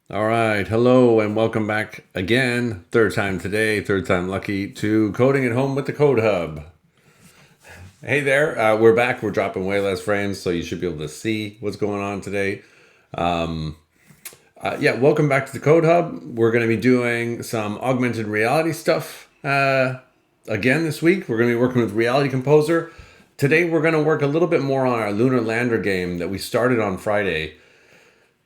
All right, hello and welcome back again, third time today, third time lucky, to Coding at Home with the Code Hub. Hey there, we're back. We're dropping way less frames, so you should be able to see what's going on today. Welcome back to the Code Hub. We're going to be doing some augmented reality stuff again this week. We're going to be working with Reality Composer. Today, we're going to work a little bit more on our Lunar Lander game that we started on Friday.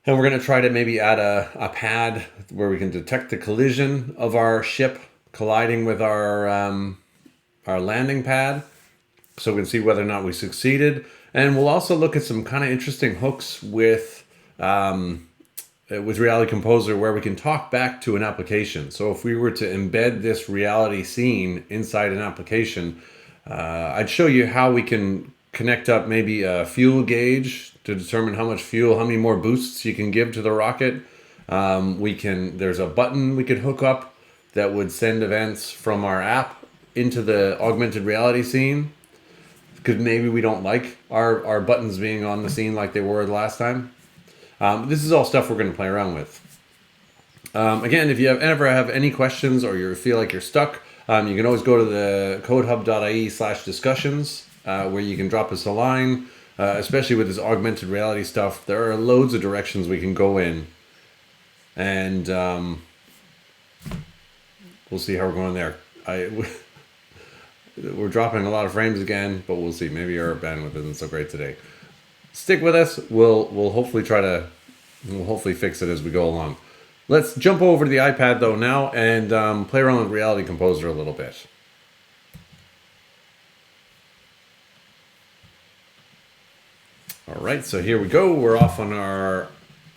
And we're going to try to maybe add a pad where we can detect the collision of our ship colliding with our landing pad, so we can see whether or not we succeeded. And we'll also look at some kind of interesting hooks with Reality Composer where we can talk back to an application. So if we were to embed this reality scene inside an application, I'd show you how we can connect up maybe a fuel gauge to determine how much fuel, how many more boosts you can give to the rocket. There's a button we could hook up that would send events from our app into the augmented reality scene, because maybe we don't like our buttons being on the scene like they were the last time. This is all stuff we're going to play around with. Again, if you ever have any questions or you feel like you're stuck, you can always go to the codehub.ie/discussions, where you can drop us a line. Especially with this augmented reality stuff, there are loads of directions we can go in. And we'll see how we're going there. We're dropping a lot of frames again, but we'll see. Maybe our bandwidth isn't so great today. Stick with us. We'll hopefully fix it as we go along. Let's jump over to the iPad though now and play around with Reality Composer a little bit. All right, so here we go. We're off on our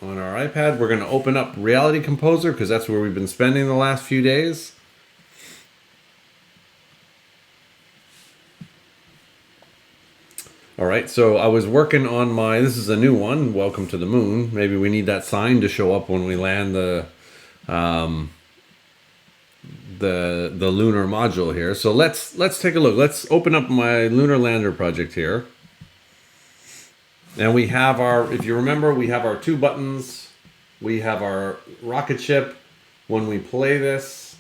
iPad. We're going to open up Reality Composer because that's where we've been spending the last few days. All right, so I was working on this is a new one, Welcome to the Moon. Maybe we need that sign to show up when we land the lunar module here. So let's take a look. Let's open up my lunar lander project here. And we have if you remember, we have our two buttons. We have our rocket ship. When we play this,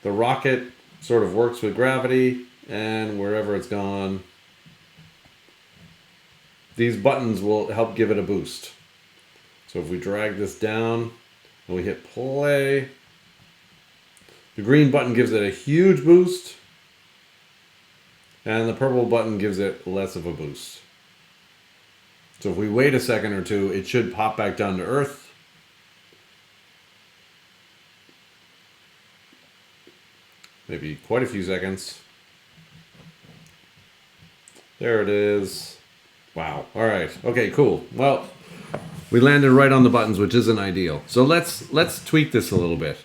the rocket sort of works with gravity, and wherever it's gone, these buttons will help give it a boost. So if we drag this down and we hit play, the green button gives it a huge boost, and the purple button gives it less of a boost. So if we wait a second or two, it should pop back down to Earth. Maybe quite a few seconds. There it is. Wow. All right. Okay, cool. Well, we landed right on the buttons, which isn't ideal. So let's tweak this a little bit.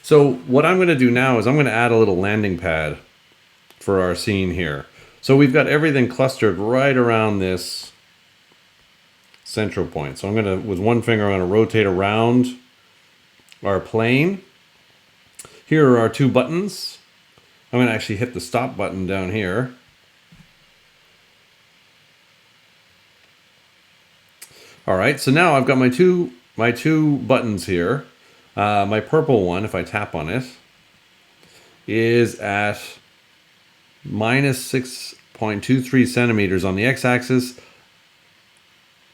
So what I'm going to do now is I'm going to add a little landing pad for our scene here. So we've got everything clustered right around this central point. So I'm going to, with one finger, I'm going to rotate around our plane. Here are our two buttons. I'm going to actually hit the stop button down here. All right, so now I've got my two buttons here. My purple one, if I tap on it, is at minus 6.23 centimeters on the x-axis,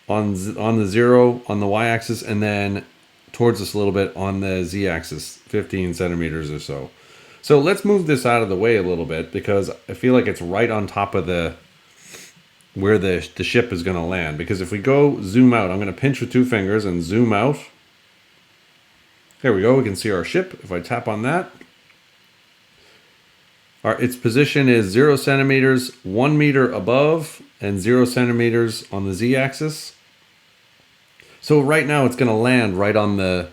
on the 0 on the y-axis, and then towards us a little bit on the z-axis, 15 centimeters or so. So let's move this out of the way a little bit because I feel like it's right on top of where the ship is going to land. Because if we go zoom out, I'm going to pinch with two fingers and zoom out. There we go. We can see our ship. If I tap on that, its position is 0 centimeters, 1 meter above, and 0 centimeters on the z-axis. So right now it's going to land right on the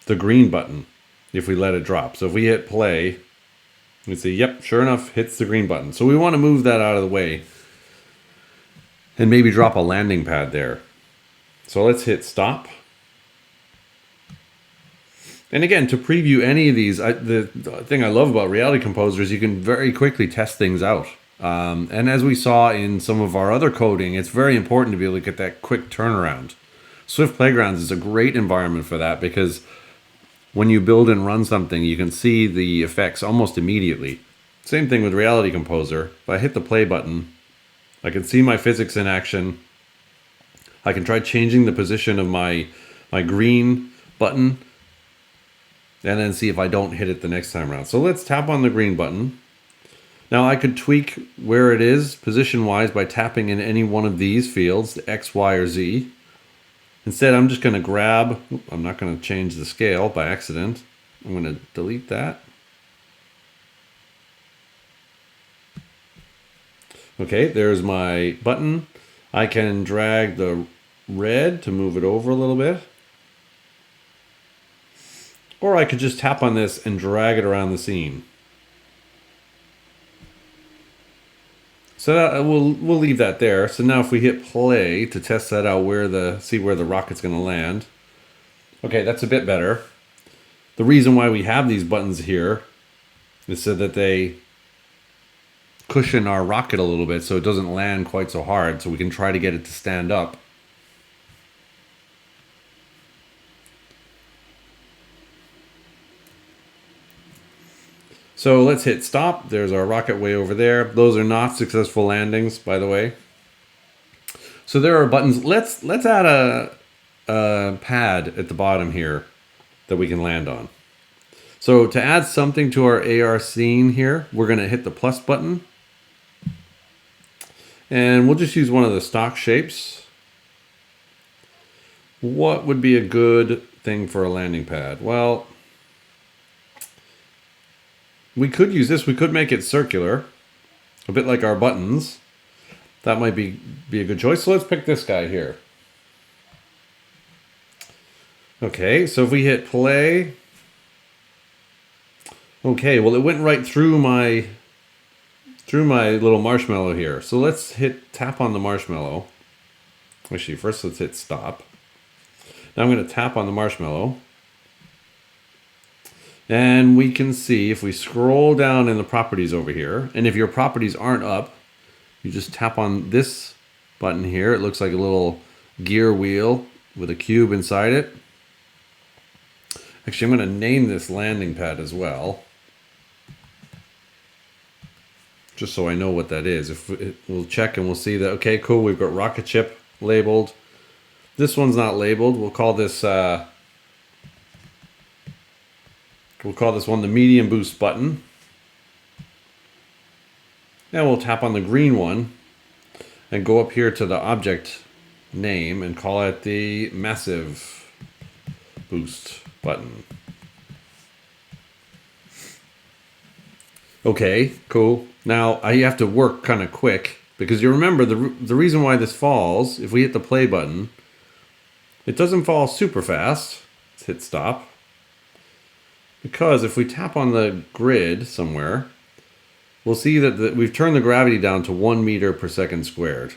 green button if we let it drop. So if we hit play, we see, yep, sure enough, hits the green button. So we want to move that out of the way and maybe drop a landing pad there. So let's hit stop. And again, to preview any of these, the thing I love about Reality Composer is you can very quickly test things out. And as we saw in some of our other coding, it's very important to be able to get that quick turnaround. Swift Playgrounds is a great environment for that because when you build and run something, you can see the effects almost immediately. Same thing with Reality Composer. If I hit the play button, I can see my physics in action. I can try changing the position of my green button and then see if I don't hit it the next time around. So let's tap on the green button. Now I could tweak where it is position-wise by tapping in any one of these fields, the X, Y, or Z. Instead, I'm just going to grab, I'm not going to change the scale by accident. I'm going to delete that. Okay, there's my button. I can drag the red to move it over a little bit. Or I could just tap on this and drag it around the scene. So that, we'll leave that there. So now if we hit play to test that out, see where the rocket's going to land. Okay, that's a bit better. The reason why we have these buttons here is so that they cushion our rocket a little bit so it doesn't land quite so hard, so we can try to get it to stand up. So let's hit stop. There's our rocket way over there. Those are not successful landings, by the way. So there are buttons. Let's add a pad at the bottom here that we can land on. So to add something to our AR scene here, we're going to hit the plus button. And we'll just use one of the stock shapes. What would be a good thing for a landing pad? Well, we could use this. We could make it circular, a bit like our buttons. That might be a good choice. So let's pick this guy here. Okay, so if we hit play. Okay, well it went right through my little marshmallow here. So let's tap on the marshmallow. Actually, first let's hit stop. Now I'm going to tap on the marshmallow. And we can see if we scroll down in the properties over here, and if your properties aren't up, you just tap on this button here. It looks like a little gear wheel with a cube inside it. Actually, I'm going to name this landing pad as well, just so I know what that is. We'll check and we'll see that, okay, cool, we've got rocket ship labeled. This one's not labeled. We'll call this one the medium boost button. Now we'll tap on the green one and go up here to the object name and call it the massive boost button. Okay, cool. Now I have to work kind of quick because you remember the reason why this falls, if we hit the play button, it doesn't fall super fast. Let's hit stop. Because if we tap on the grid somewhere, we'll see that we've turned the gravity down to 1 meter per second squared.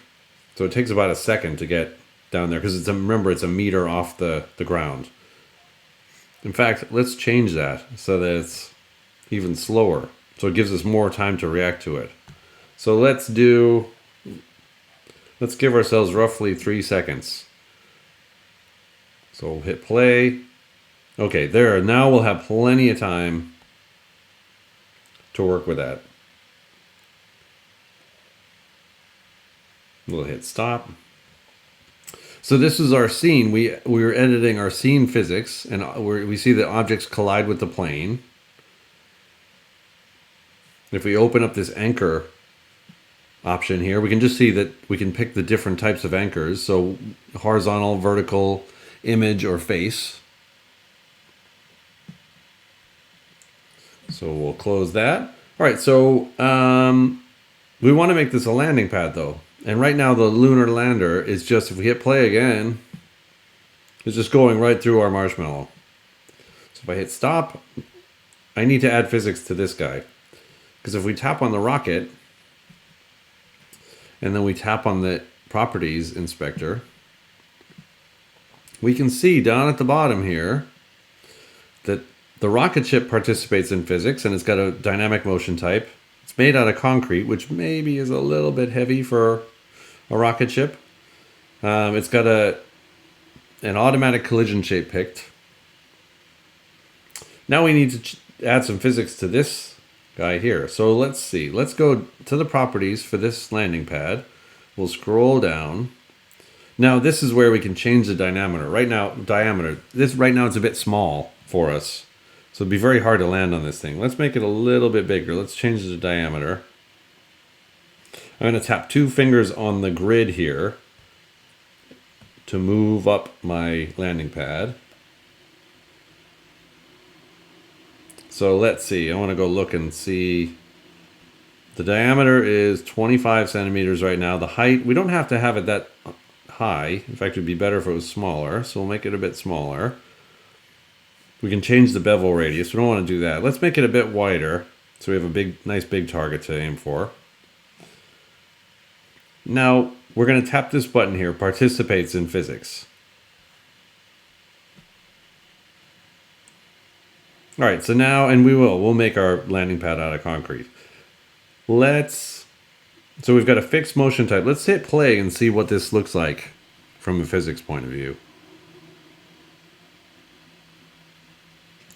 So it takes about a second to get down there because remember, it's a meter off the ground. In fact, let's change that so that it's even slower. So it gives us more time to react to it. So let's give ourselves roughly 3 seconds. So we'll hit play. Okay, there. Now we'll have plenty of time to work with that. We'll hit stop. So this is our scene. We were editing our scene physics, and we see the objects collide with the plane. If we open up this anchor option here, we can just see that we can pick the different types of anchors. So horizontal, vertical, image, or face. So we'll close that. All right, so we want to make this a landing pad though. And right now the lunar lander is just, if we hit play again, it's just going right through our marshmallow. So if I hit stop, I need to add physics to this guy. Because if we tap on the rocket, and then we tap on the properties inspector, we can see down at the bottom here that the rocket ship participates in physics, and it's got a dynamic motion type. It's made out of concrete, which maybe is a little bit heavy for a rocket ship. It's got an automatic collision shape picked. Now we need to add some physics to this guy here. So let's see. Let's go to the properties for this landing pad. We'll scroll down. Now this is where we can change the diameter. Right now, right now it's a bit small for us. So it'd be very hard to land on this thing. Let's make it a little bit bigger. Let's change the diameter. I'm going to tap 2 fingers on the grid here to move up my landing pad. So let's see. I want to go look and see. The diameter is 25 centimeters right now. The height, we don't have to have it that high. In fact, it'd be better if it was smaller. So we'll make it a bit smaller. We can change the bevel radius. We don't want to do that. Let's make it a bit wider so we have a nice big target to aim for. Now we're going to tap this button here, participates in physics. All right, so now, and we'll make our landing pad out of concrete. So we've got a fixed motion type. Let's hit play and see what this looks like from a physics point of view.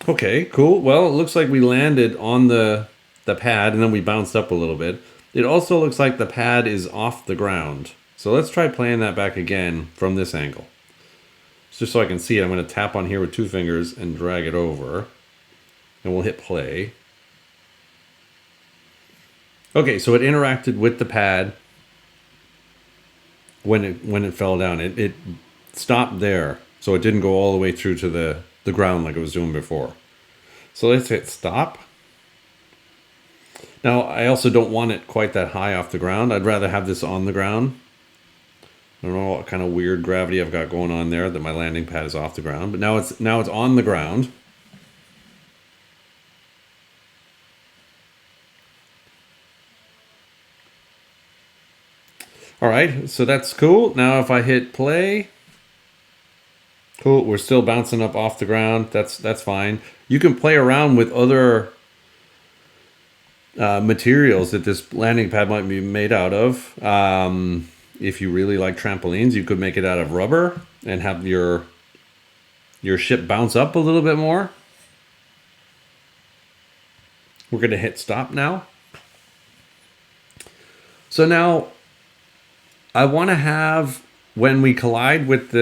Okay, cool. Well, it looks like we landed on the pad and then we bounced up a little bit. It also looks like the pad is off the ground. So let's try playing that back again from this angle. Just so I can see it, I'm going to tap on here with 2 fingers and drag it over. And we'll hit play. Okay, so it interacted with the pad when it fell down. It stopped there, so it didn't go all the way through to the ground like it was doing before. So let's hit stop. Now, I also don't want it quite that high off the ground. I'd rather have this on the ground. I don't know what kind of weird gravity I've got going on there that my landing pad is off the ground, but now it's on the ground. All right, so that's cool. Now if I hit play, cool, we're still bouncing up off the ground. That's fine. You can play around with other materials that this landing pad might be made out of. If you really like trampolines, you could make it out of rubber and have your ship bounce up a little bit more. We're going to hit stop now. So now I want to have, when we collide with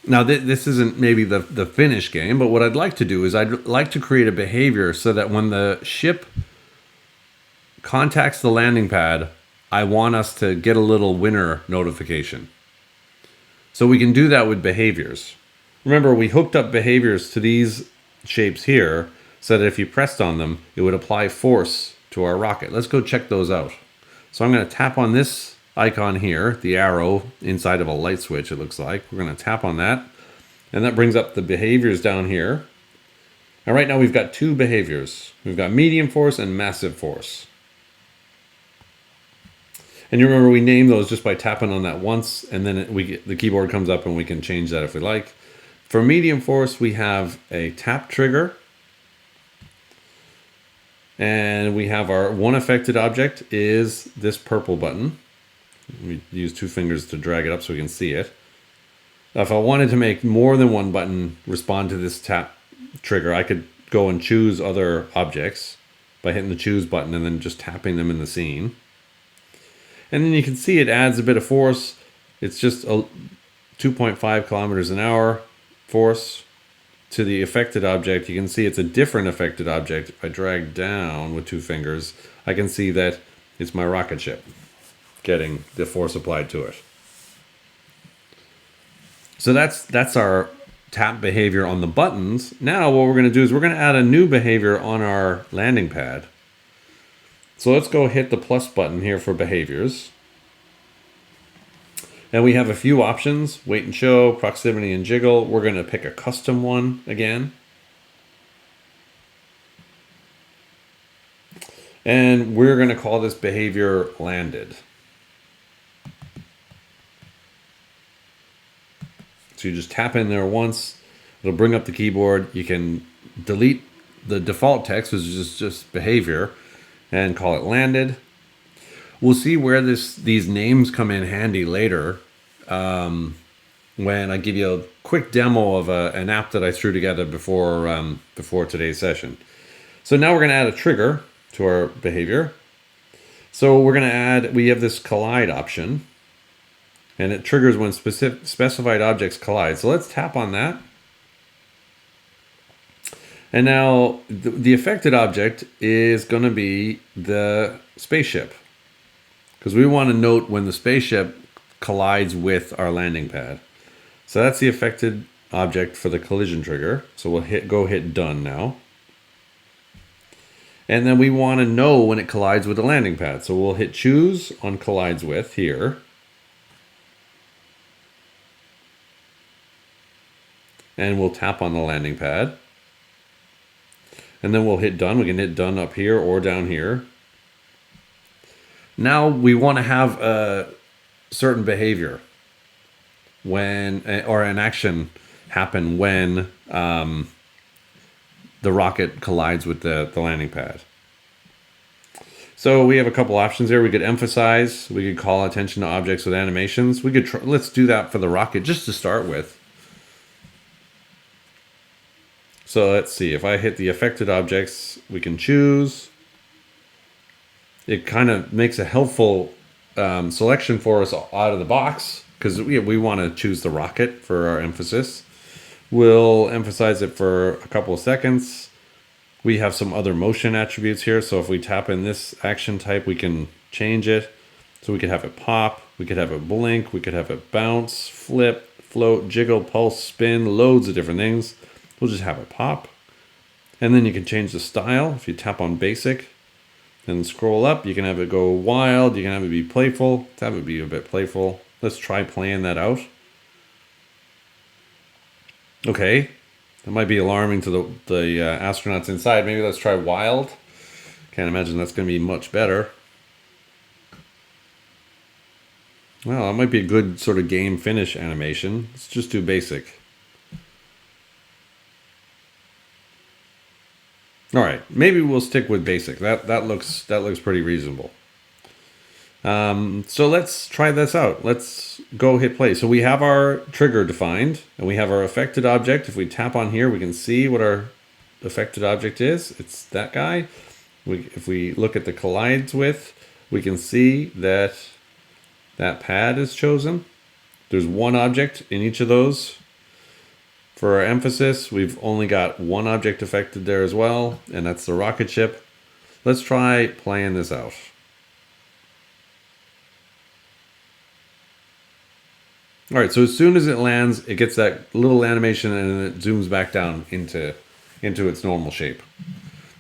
now this isn't maybe the finish game, but what I'd like to do is I'd like to create a behavior so that when the ship contacts the landing pad, I want us to get a little winner notification. So we can do that with behaviors. Remember, we hooked up behaviors to these shapes here so that if you pressed on them, it would apply force to our rocket. Let's go check those out. So I'm going to tap on this icon here, the arrow inside of a light switch, it looks like. We're going to tap on that, and that brings up the behaviors down here. And right now we've got 2 behaviors. We've got medium force and massive force. And you remember we name those just by tapping on that once, and then the keyboard comes up and we can change that if we like. For medium force, we have a tap trigger. And we have our one affected object is this purple button. We use 2 fingers to drag it up so we can see it. Now, if I wanted to make more than one button respond to this tap trigger, I could go and choose other objects by hitting the choose button and then just tapping them in the scene. And then you can see it adds a bit of force. It's just a 2.5 kilometers an hour force to the affected object. You can see it's a different affected object. If I drag down with 2 fingers, I can see that it's my rocket ship getting the force applied to it. So that's our tap behavior on the buttons. Now what we're going to do is we're going to add a new behavior on our landing pad. So let's go hit the plus button here for behaviors. And we have a few options: wait and show, proximity and jiggle. We're going to pick a custom one again. And we're going to call this behavior landed. So you just tap in there once, it'll bring up the keyboard. You can delete the default text, which is just behavior, and call it landed. We'll see where these names come in handy later. when I give you a quick demo of an app that I threw together before today's session. So now we're going to add a trigger to our behavior. So we're going to add, we have this collide option, and it triggers when specified objects collide. So let's tap on that. And now the affected object is going to be the spaceship, because we want to note when the spaceship collides with our landing pad. So that's the affected object for the collision trigger. So we'll go hit done now. And then we want to know when it collides with the landing pad. So we'll hit choose on collides with here. And we'll tap on the landing pad. And then we'll hit done. We can hit done up here or down here. Now we want to have a certain behavior when, or an action happen when the rocket collides with the landing pad. So we have a couple options here. We could emphasize, we could call attention to objects with animations. We could let's do that for the rocket just to start with. So let's see, if I hit the affected objects, we can choose. It kind of makes a helpful selection for us out of the box, because we want to choose the rocket for our emphasis. We'll emphasize it for a couple of seconds. We have some other motion attributes here. So if we tap in this action type, we can change it. So we could have it pop, we could have it blink, we could have it bounce, flip, float, jiggle, pulse, spin, loads of different things. We'll just have it pop. And then you can change the style. If you tap on basic and scroll up, you can have it go wild, you can have it be playful. Let's have it be a bit playful. Let's try playing that out. Okay, that might be alarming to the astronauts inside. Maybe let's try wild. Can't imagine that's going to be much better. Well, that might be a good sort of game finish animation. Let's just do basic. All right, maybe we'll stick with basic. That looks pretty reasonable. So let's try this out. Let's go hit play. So we have our trigger defined, and we have our affected object. If we tap on here, we can see what our affected object is. It's that guy. If we look at the collides with, we can see that that pad is chosen. There's one object in each of those. For our emphasis, we've only got one object affected there as well, and that's the rocket ship. Let's try playing this out. All right, so as soon as it lands, it gets that little animation and then it zooms back down into its normal shape.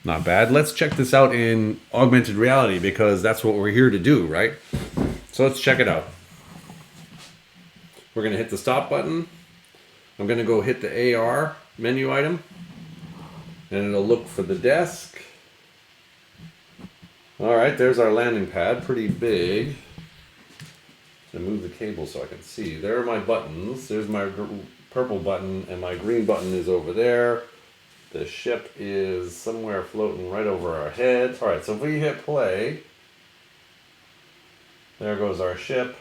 Not bad. Let's check this out in augmented reality, because that's what we're here to do, right? So let's check it out. We're going to hit the stop button. I'm going to go hit the AR menu item, and it'll look for the desk. All right, there's our landing pad, pretty big. I'm going to move the cable so I can see. There are my buttons. There's my purple button, and my green button is over there. The ship is somewhere floating right over our heads. All right, so if we hit play, there goes our ship.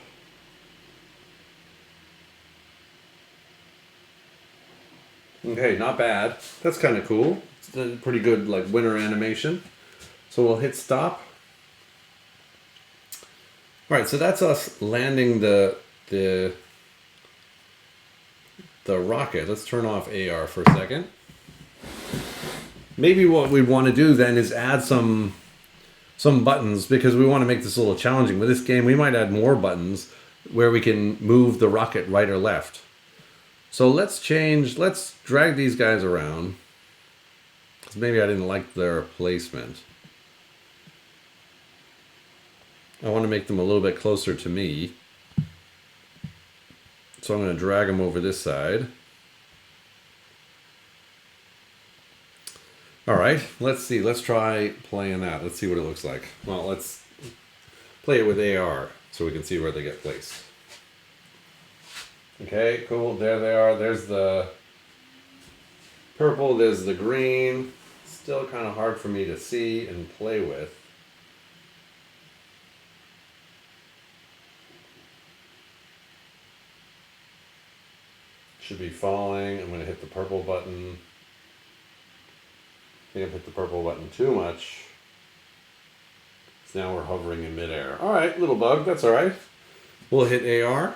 Okay, not bad. That's kind of cool. It's a pretty good like winter animation. So we'll hit stop. All right, so that's us landing the rocket. Let's turn off AR for a second. Maybe what we want to do then is add some buttons, because we want to make this a little challenging. With this game, we might add more buttons where we can move the rocket right or left. So let's drag these guys around, because maybe I didn't like their placement. I want to make them a little bit closer to me. So I'm going to drag them over this side. All right, let's see. Let's try playing that. Let's see what it looks like. Well, let's play it with AR so we can see where they get placed. Okay, cool. There they are. There's the purple. There's the green. Still kind of hard for me to see and play with. should be falling. I'm going to hit the purple button. I think I've hit the purple button too much. So now we're hovering in midair. All right, little bug, that's all right. We'll hit AR.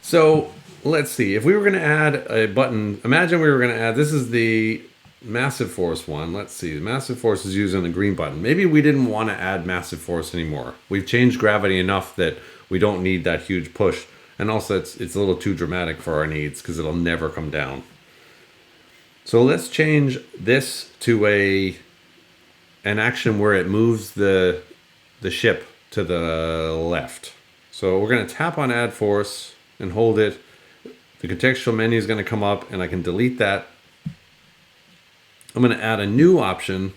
So let's see. If we were going to add a button, imagine we were going to add, this is the massive force one. Let's see. The massive force is using the green button. Maybe we didn't want to add massive force anymore. We've changed gravity enough that we don't need that huge push. And also it's a little too dramatic for our needs because it'll never come down. So let's change this to an action where it moves the ship to the left. So we're going to tap on add force and hold it. The contextual menu is going to come up and I can delete that. I'm going to add a new option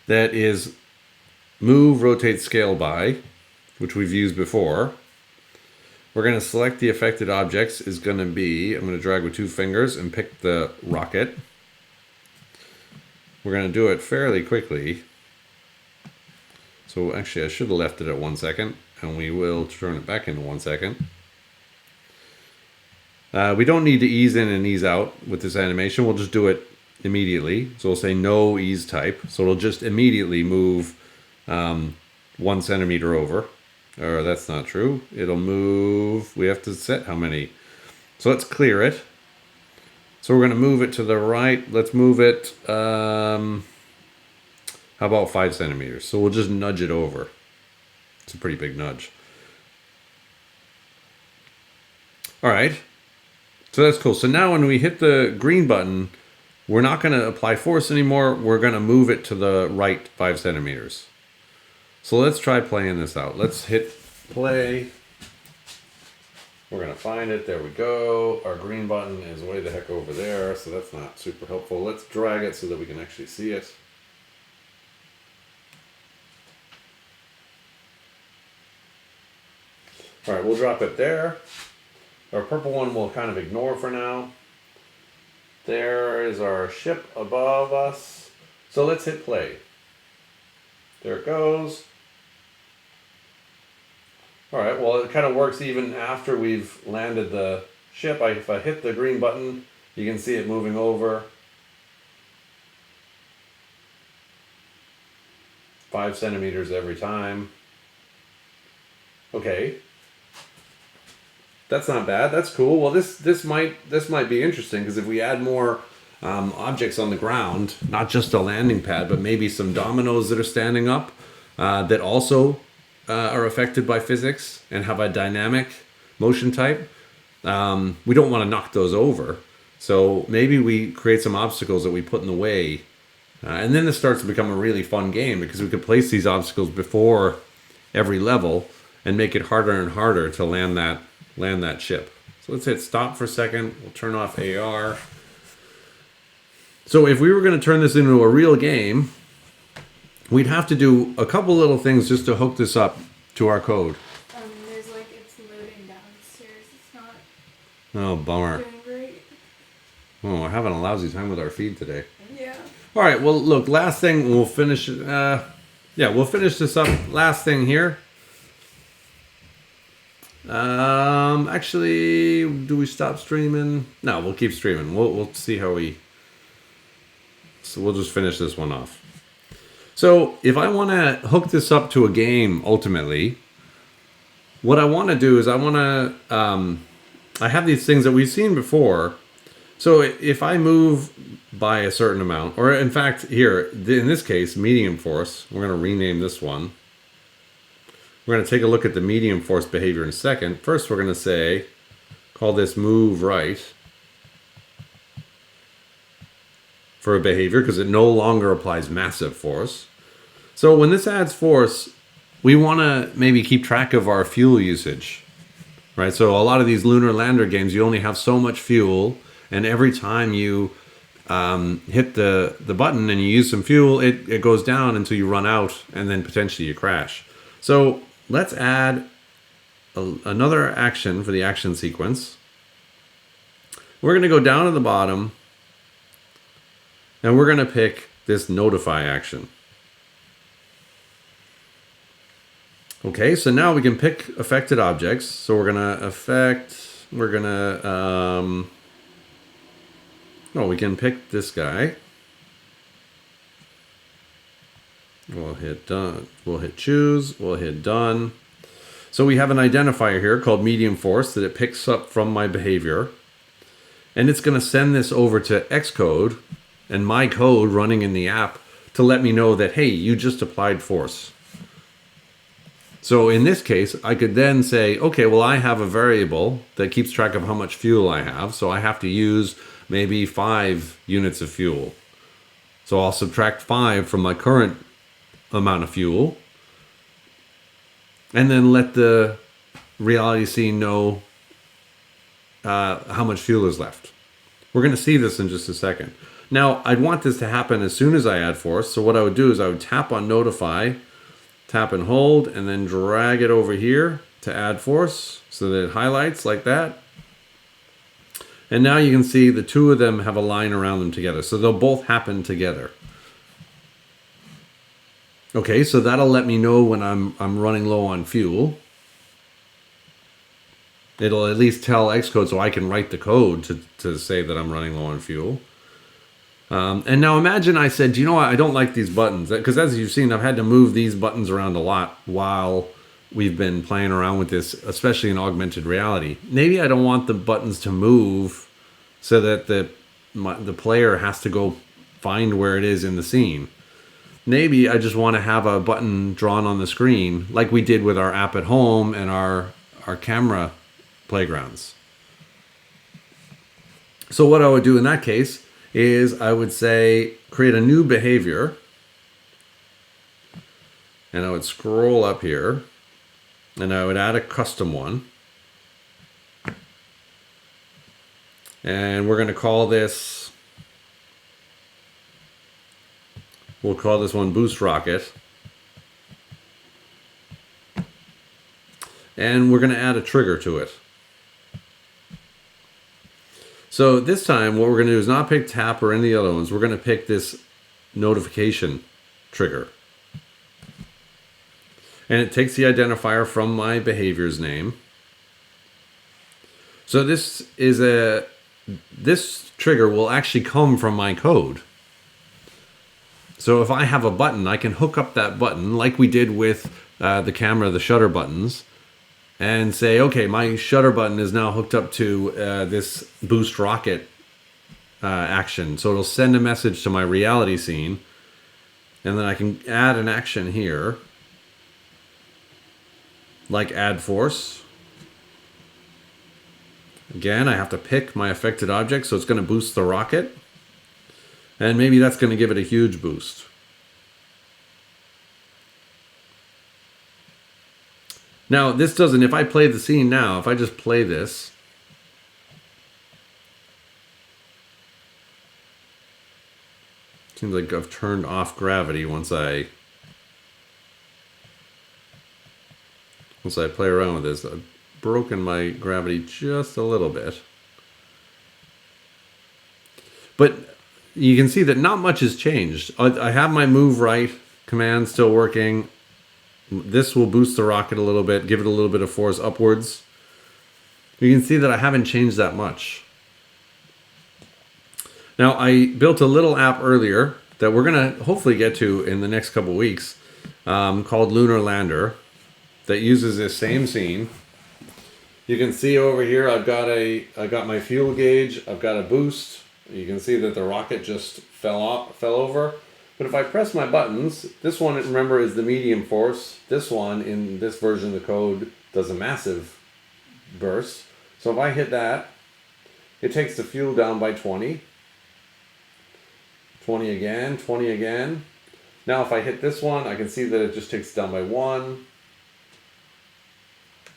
that is move, rotate, scale by, which we've used before. We're going to select the affected objects is going to be, I'm going to drag with 2 fingers and pick the rocket. We're going to do it fairly quickly. So actually I should have left it at 1 second and we will turn it back into 1 second. We don't need to ease in and ease out with this animation. We'll just do it immediately. So we'll say no ease type. So it'll just immediately move 1 centimeter over. Or that's not true. It'll move, we have to set how many. So let's clear it. So we're going to move it to the right. Let's move it, how about 5 centimeters? So we'll just nudge it over. It's a pretty big nudge. All right. So that's cool. So now when we hit the green button, we're not going to apply force anymore. We're going to move it to the right 5 centimeters. So let's try playing this out. Let's hit play. We're going to find it. There we go. Our green button is way the heck over there, so that's not super helpful. Let's drag it so that we can actually see it. All right, we'll drop it there. Our purple one we'll kind of ignore for now. There is our ship above us. So let's hit play. There it goes. All right, well, it kind of works even after we've landed the ship. If I hit the green button, you can see it moving over. 5 centimeters every time. Okay. That's not bad. That's cool. Well, this might be interesting because if we add more objects on the ground, not just a landing pad, but maybe some dominoes that are standing up that also are affected by physics and have a dynamic motion type, we don't want to knock those over. So maybe we create some obstacles that we put in the way, and then this starts to become a really fun game because we could place these obstacles before every level and make it harder and harder to land that ship. So let's hit stop for a second. We'll turn off AR. So if we were going to turn this into a real game, we'd have to do a couple little things just to hook this up to our code. There's it's loading downstairs. It's not Oh, bummer. doing great. Oh, we're having a lousy time with our feed today. Yeah. All right, well, look, last thing, we'll finish, we'll finish this up. Last thing here. Actually, do we stop streaming? No, we'll keep streaming. We'll see how so we'll just finish this one off. So if I want to hook this up to a game, ultimately, what I want to do is I have these things that we've seen before. So if I move by a certain amount, or in fact, here, in this case, medium force, we're going to rename this one. We're going to take a look at the medium force behavior in a second. First, we're going to call this move right for a behavior because it no longer applies massive force. So when this adds force, we want to maybe keep track of our fuel usage, right? So a lot of these lunar lander games, you only have so much fuel, and every time you hit the button and you use some fuel, it goes down until you run out, and then potentially you crash. So let's add another action for the action sequence. We're going to go down to the bottom, and we're going to pick this notify action. Okay, so now we can pick affected objects. So we're going to affect we're gonna, we can pick this guy. We'll hit done. We'll hit choose. We'll hit done. So we have an identifier here called medium force that it picks up from my behavior. And it's going to send this over to Xcode and my code running in the app to let me know that, hey, you just applied force. So in this case, I could then say, okay, well, I have a variable that keeps track of how much fuel I have. So I have to use maybe 5 units of fuel. So I'll subtract 5 from my current amount of fuel. And then let the reality scene know how much fuel is left. We're going to see this in just a second. Now, I'd want this to happen as soon as I add force. So what I would do is I would tap on notify, tap and hold, and then drag it over here to add force so that it highlights like that. And now you can see the two of them have a line around them together. So they'll both happen together. Okay, so that'll let me know when I'm running low on fuel. It'll at least tell Xcode so I can write the code to say that I'm running low on fuel. And now imagine I said, you know what, I don't like these buttons. Because as you've seen, I've had to move these buttons around a lot while we've been playing around with this, especially in augmented reality. Maybe I don't want the buttons to move so that the player has to go find where it is in the scene. Maybe I just want to have a button drawn on the screen like we did with our app at home and our camera playgrounds. So what I would do in that case is I would say create a new behavior, and I would scroll up here and I would add a custom one, and we're going to call this, we'll call this one Boost Rocket, and we're going to add a trigger to it. So this time what we're going to do is not pick tap or any of the other ones. We're going to pick this notification trigger. And it takes the identifier from my behavior's name. So this trigger will actually come from my code. So if I have a button, I can hook up that button like we did with the camera, the shutter buttons, and say, okay, my shutter button is now hooked up to this Boost Rocket action. So it'll send a message to my reality scene, and then I can add an action here, like add force. Again, I have to pick my affected object, so it's going to boost the rocket, and maybe that's going to give it a huge boost. Now, this doesn't, if I play the scene now, if I just play this, seems like I've turned off gravity once I play around with this. I've broken my gravity just a little bit. But you can see that not much has changed. I have my move right command still working. This will boost the rocket a little bit, give it a little bit of force upwards. You can see that I haven't changed that much. Now, I built a little app earlier that we're going to hopefully get to in the next couple weeks called Lunar Lander that uses this same scene. You can see over here I've got my fuel gauge, I've got a boost. You can see that the rocket just fell over. But if I press my buttons, this one, remember, is the medium force. This one, in this version of the code, does a massive burst. So if I hit that, it takes the fuel down by 20. 20 again, 20 again. Now if I hit this one, I can see that it just takes it down by 1.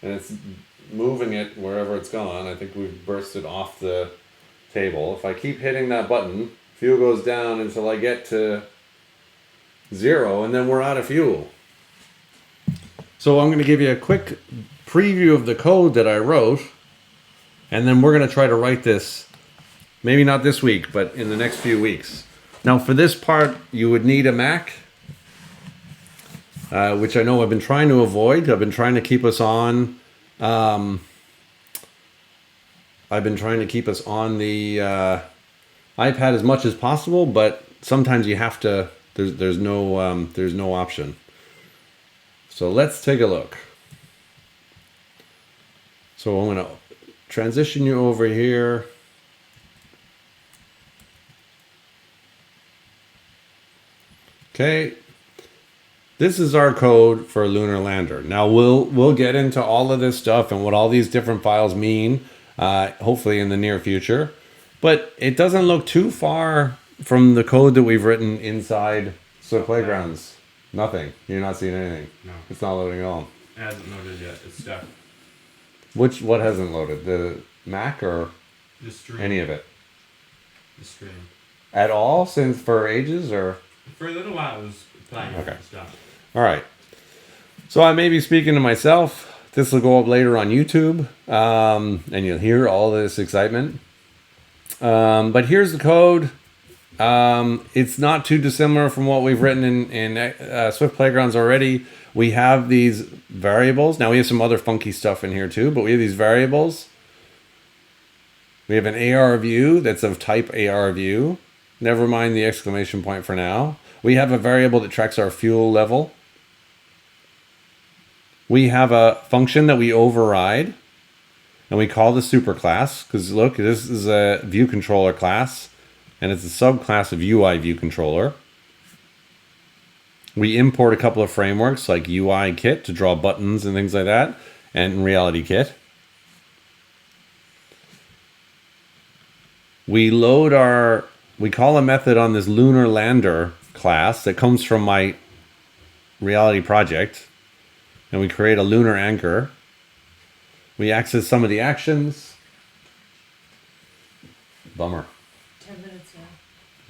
And it's moving it wherever it's gone. I think we've bursted off the table. If I keep hitting that button, fuel goes down until I get to 0, and then we're out of fuel. So I'm going to give you a quick preview of the code that I wrote, and then we're going to try to write this, maybe not this week, but in the next few weeks. Now for this part, you would need a Mac, which I know I've been trying to avoid. I've been trying to keep us on I've been trying to keep us on the iPad as much as possible, but sometimes you have to. There's no option. So let's take a look. So I'm going to transition you over here. Okay. This is our code for Lunar Lander. Now we'll get into all of this stuff and what all these different files mean, hopefully in the near future. But it doesn't look too far from the code that we've written inside Swift Playgrounds. Nothing. You're not seeing anything. No. It's not loading at all. It hasn't loaded yet. It's stuck. What hasn't loaded? The Mac or The stream. any of it? The stream. At all since for ages or? For a little while, it was playing Okay. stuff. All right. So I may be speaking to myself. This will go up later on YouTube, and you'll hear all this excitement. But here's the code. It's not too dissimilar from what we've written in Swift Playgrounds already. We have these variables. Now we have some other funky stuff in here too, but we have these variables. We have an AR view that's of type AR view. Never mind the exclamation point for now. We have a variable that tracks our fuel level. We have a function that we override, and we call the superclass, because look, this is a view controller class, and it's a subclass of UI view controller. We import a couple of frameworks like UI Kit to draw buttons and things like that, and Reality Kit. We call a method on this Lunar Lander class that comes from my Reality project, and we create a lunar anchor. We access some of the actions. Bummer. 10 minutes now.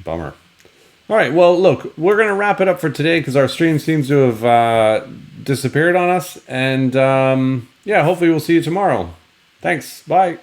Bummer. All right, well, look, we're going to wrap it up for today because our stream seems to have disappeared on us. And yeah, hopefully we'll see you tomorrow. Thanks. Bye.